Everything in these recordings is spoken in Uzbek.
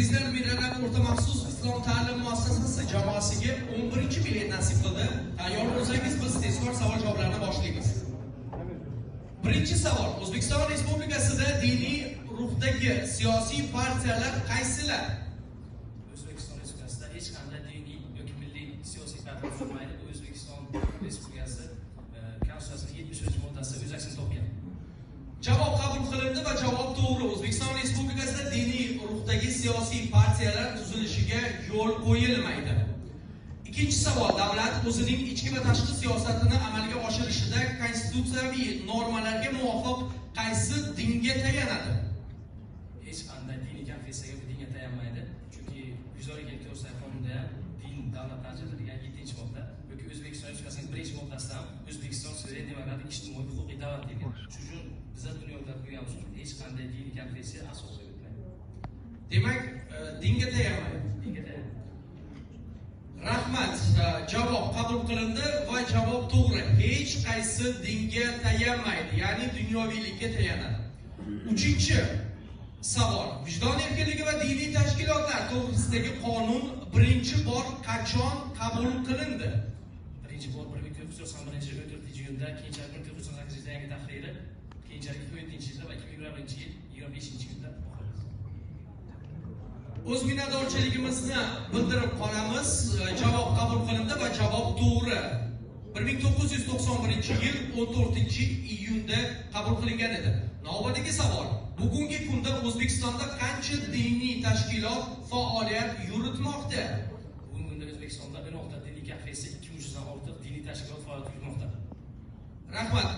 Sizlar Mirarab o'rta maxsus islom ta'lim muassasasi jamoasiga 11-bilet nasib qildi. Tayyor bo'lsangiz biz tezkor savol-javoblarni boshlaymiz. Birinchi savol: O'zbekiston Respublikasida diniy ruhdagi siyosiy partiyalar qaysilar? O'zbekiston Respublikasida hech qanday diniy yoki milliy siyosiy partiya bo'lmaydi. O'zbekiston Respublikasi Konstitutsiyasining 73-moddasi o'z aksini topgan. Javob qabul qilindi va javob to'g'ri. O'zbekiston Respublikasida diniy ruhdagi siyosiy partiyalar tuzilishiga yo'l qo'yilmaydi. Ikkinchi savol: davlat o'zining ichki va tashqi siyosatini amalga oshirishida konstitutsiyaviy normalarga muvofiq qaysi dinga tayanadi? Hech qanday diniy konfessiyaga dinga tayanmaydi. Chunki 112 qonunda ham din davlatdan ajratilgan 7-modda yoki O'zbekiston Respublikasining 1-moddasida ham O'zbekiston suveren demokratik ijtimoiy huquqiy davlat degan. Shuning uchun bizlar dunyoda qo'yamiz uchun hech qanday diniy konfessiya asosiy o'tmaydi. Demak, dinga tayanmaydi. Dinga tayanmaydi. Rahmat. Javob qabul qilindi va javob to'g'ri. Hech qaysi dinga tayanmaydi, ya'ni dunyoviylikka tayanadi. Uchinchi savol: vijdon erkinligi va diniy tashkilotlar to'g'risidagi qonun birinchi bor qachon qabul qilindi? Birinchi bor 1991-14-iyunda, keyinchalik 1998-yilda yangi tahriri, keyinchalik 2007-yilda va 2020-yil 25-kunda o'z minnatdorchiligimizni bildirib qolamiz. Javob qabul qilindi va javob to'g'ri. 1991-yil 14-iyunda qabul qilingan edi. Navbatdagi savol: bugungi kunda O'zbekistonda qancha diniy tashkilot faoliyat yuritmoqda? Bugungi kunda O'zbekistonda 16 diniy konfessiya, 200 dan ortiq diniy tashkilot faoliyat yuritmoqda. Rahmat.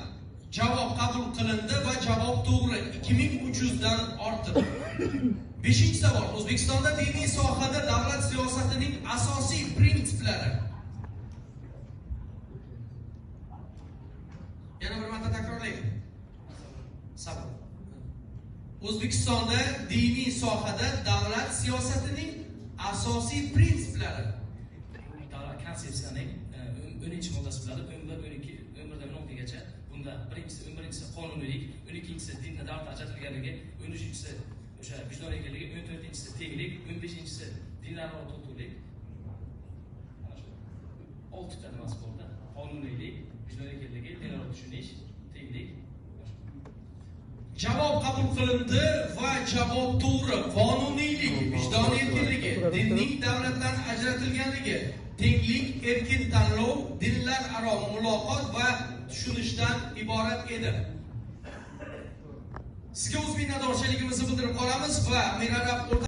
Javob qabul qilindi va javob to'g'ri. 2300 dan ortiq. Beshinchi savol: O'zbekistonda diniy sohada davlat siyosatining asosiy prinsiplari. Yana bir marta takrorlayman. Sabr. O'zbekistonda diniy sohada davlat siyosatining asosiy prinsiplari. Davlat konsepsiyaning 13-moddasi bilan 11, 12, 11dan 16gacha. Bunda birinchisi qonuniylik, 12-si dindan davlat ajratilganligi, 13-si o'sha vijdon erkinligi, 14-si tenglik, 15-si dinlararo to'g'rilik. Mana shu 6 ta nimasi borda. Qonuniylik, vijdon erkinligi, dinlararo tushunish, tenglik. Javob qabul qilindi va javob to'g'ri. Qonuniylik, vijdon erkinligi, dinning davlatdan ajratilganligi, tenglik, erkin tanlov, dinlararo muloqot va tushunishdan iborat edi. Sizga o'z minnatdorchiligimizni bildirib qolamiz va Mirarab